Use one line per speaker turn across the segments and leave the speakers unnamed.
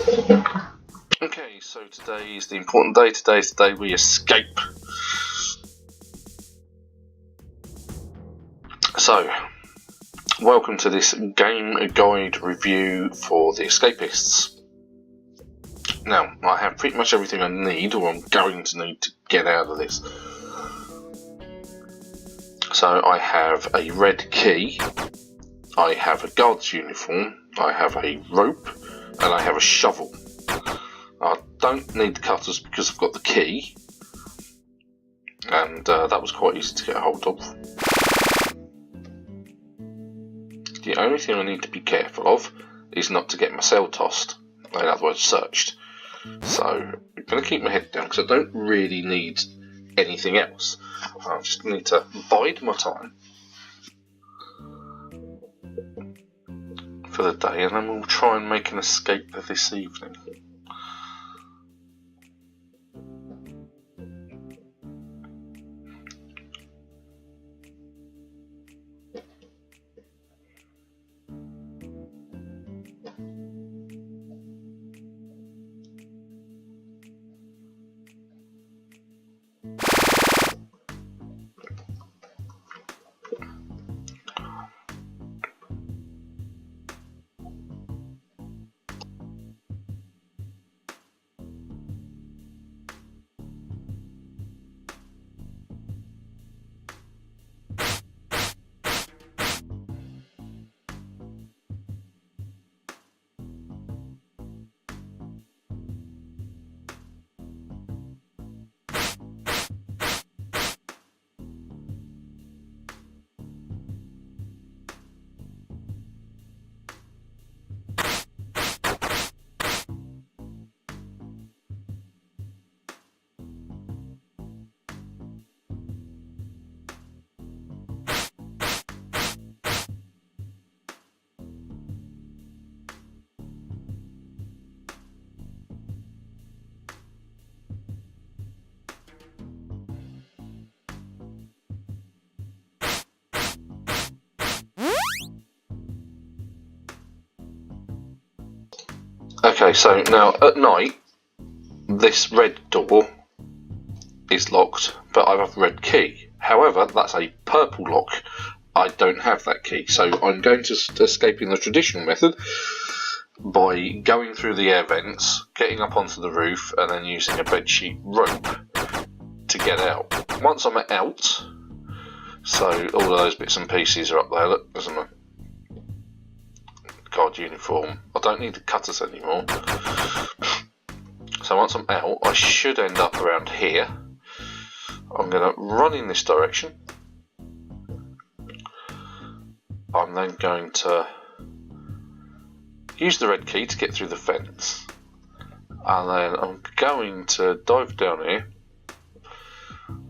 Okay, so today is the important day. Today is the day we escape. So, welcome to this game guide review for the Escapists. Now, I have pretty much everything I need, or I'm going to need to get out of this. So I have a red key, I have a guard's uniform, I have a rope, and I have a shovel. I don't need the cutters because I've got the key, and that was quite easy to get a hold of. The only thing I need to be careful of is not to get my cell tossed, in other words searched. So I'm going to keep my head down because I don't really need anything else. I just need to bide my time for the day, and then we'll try and make an escape this evening. Okay, so now at night, this red door is locked, but I have a red key. However, that's a purple lock. I don't have that key, so I'm going to escape in the traditional method by going through the air vents, getting up onto the roof, and then using a bedsheet rope to get out. Once I'm out, so all of those bits and pieces are up there. Look, there's my guard uniform. I don't need the cutters anymore. So once I'm out, I should end up around here. I'm going to run in this direction. I'm then going to use the red key to get through the fence, and then I'm going to dive down here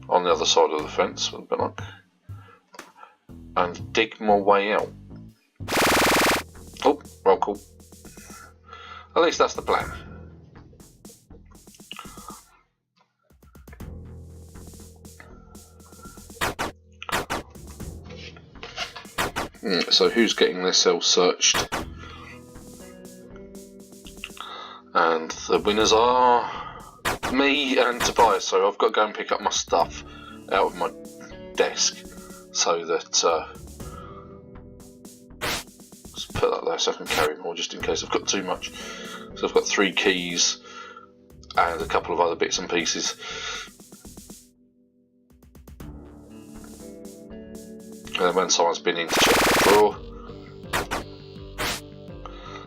on the other side of the fence with a bit like, and dig my way out. Oh, roll call. At least that's the plan. So who's getting their cell searched? And the winners are me and Tobias. So I've got to go and pick up my stuff out of my desk so that let's put that there so I can carry more just in case I've got too much. So I've got 3 keys and a couple of other bits and pieces. And then when someone's been in to check the drawer,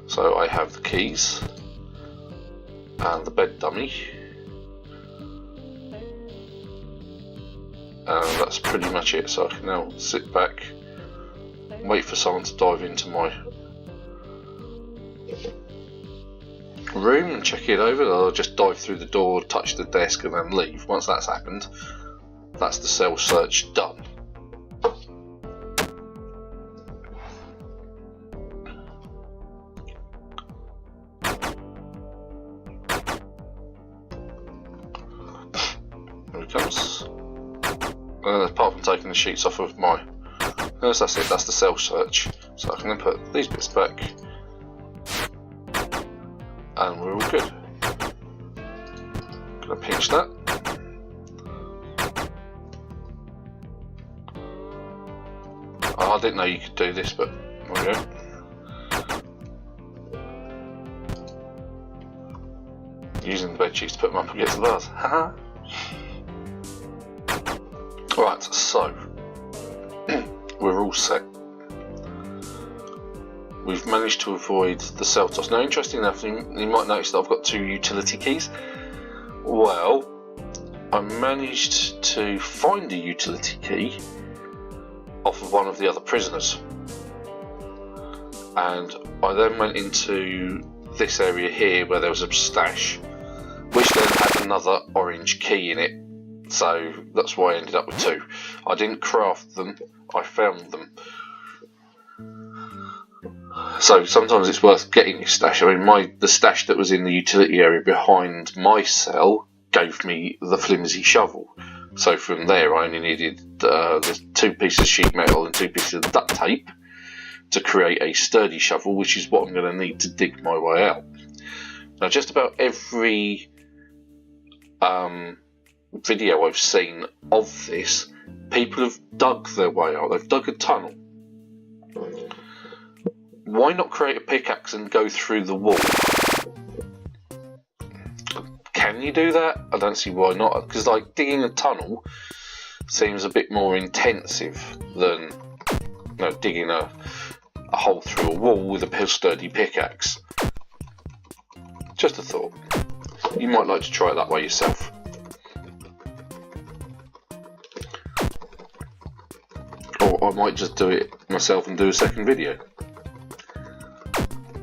so I have the keys and the bed dummy, and that's pretty much it. So I can now sit back, wait for someone to dive into my room and check it over. I'll just dive through the door, touch the desk, and then leave. Once that's happened, that's the cell search done. Comes. Apart from taking the sheets off of my, that's it, that's the cell search. So I can then put these bits back and we're all good. Gonna pinch that. Oh, I didn't know you could do this, but there we go. Using the bed sheets to put them up against the bars. Haha. Right, so we're all set. We've managed to avoid the cell toss. Now, interesting enough, you might notice that I've got 2 utility keys. Well, I managed to find a utility key off of one of the other prisoners, and I then went into this area here where there was a stash, which then had another orange key in it, so that's why I ended up with 2. I didn't craft them, I found them. So sometimes it's worth getting your stash. I mean, the stash that was in the utility area behind my cell gave me the flimsy shovel. So from there I only needed the 2 pieces of sheet metal and 2 pieces of duct tape to create a sturdy shovel, which is what I'm going to need to dig my way out. Now, just about every video I've seen of this, people have dug their way out. They've dug a tunnel. Why not create a pickaxe and go through the wall? Can you do that? I don't see why not, because like digging a tunnel seems a bit more intensive than digging a hole through a wall with a sturdy pickaxe. Just a thought. You might like to try it that way yourself. Or I might just do it myself and do a second video.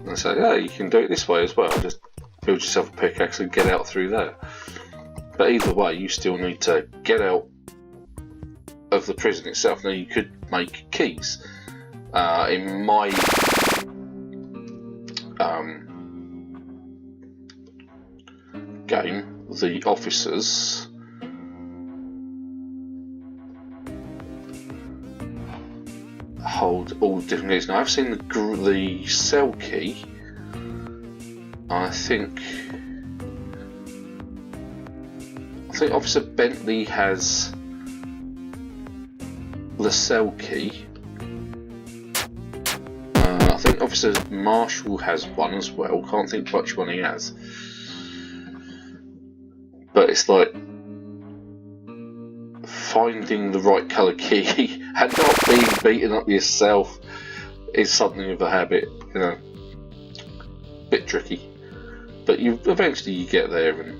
And say, yeah, you can do it this way as well. Just build yourself a pickaxe and get out through there. But either way, you still need to get out of the prison itself. Now, you could make keys. In my game, the officers hold all different keys. Now, I've seen the cell key. I think Officer Bentley has the cell key. I think Officer Marshall has one as well. Can't think which one he has. But it's like finding the right colour key and not being beaten up yourself is something of a habit, bit tricky. But eventually you get there, and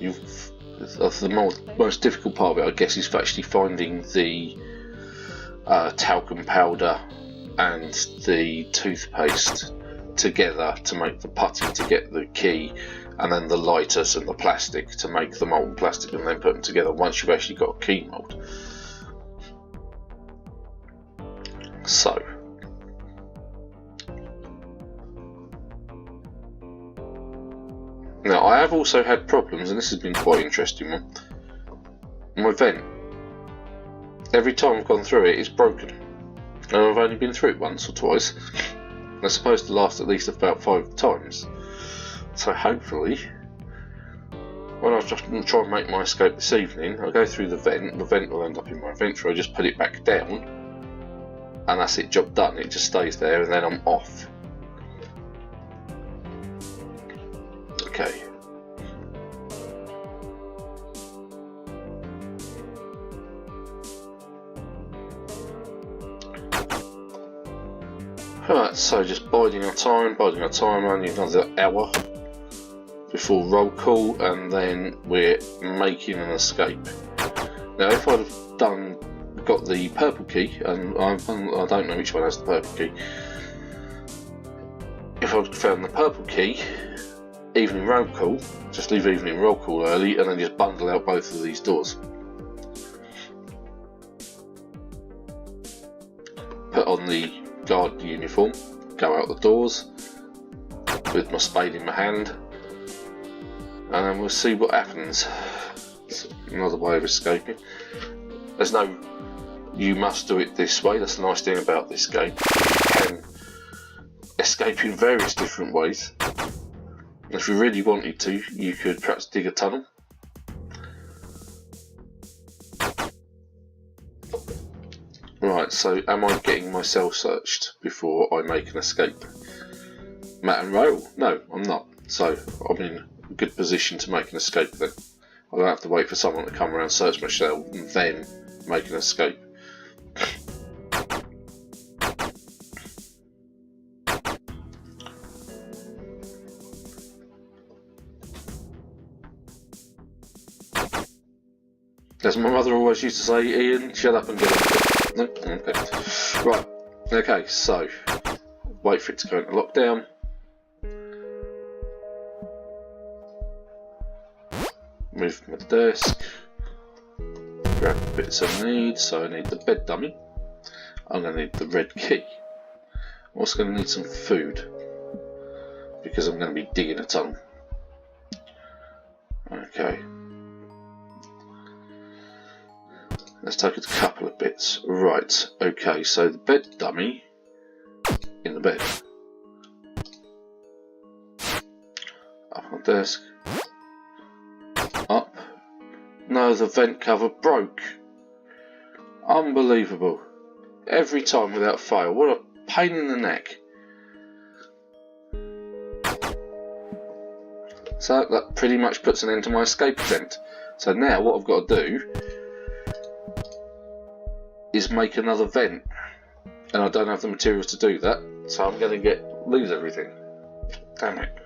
the most difficult part of it, I guess, is actually finding the talcum powder and the toothpaste together to make the putty to get the key, and then the lighters and the plastic to make the molten plastic, and then put them together once you've actually got a key mold. So now, I have also had problems, and this has been quite an interesting one. My vent, every time I've gone through it, it's broken. And I've only been through it once or twice. They're supposed to last at least about 5 times. So hopefully, when I just try and make my escape this evening, I'll go through the vent will end up in my inventory, I just put it back down, and that's it, job done. It just stays there, and then I'm off. Okay. Alright, so just biding our time, only another hour before roll call, and then we're making an escape. Now, if I'd have got the purple key, and I don't know which one has the purple key, if I'd found the purple key, evening roll call, just leave evening roll call early, and then just bundle out both of these doors. Put on the guard uniform, go out the doors with my spade in my hand, and then we'll see what happens. It's another way of escaping. There's no, you must do it this way. That's the nice thing about this game. You can escape in various different ways. If you really wanted to, you could perhaps dig a tunnel. Right, so am I getting myself searched before I make an escape? Matt and Rail? No, I'm not. So I'm in a good position to make an escape then. I don't have to wait for someone to come around, search my shell, and then make an escape. As my mother always used to say, Ian, shut up and get on. No? Okay. Right, okay, so wait for it to go into lockdown. Move my desk. Grab the bits I need. So I need the bed dummy. I'm going to need the red key. I'm also going to need some food because I'm going to be digging a tunnel. Okay. Let's take a couple of bits. Right, okay, so the bed dummy in the bed. Up on desk. Up. No, the vent cover broke. Unbelievable. Every time without fail. What a pain in the neck. So that pretty much puts an end to my escape attempt. So now what I've got to do is make another vent, and I don't have the materials to do that, so I'm going to lose everything. Damn it.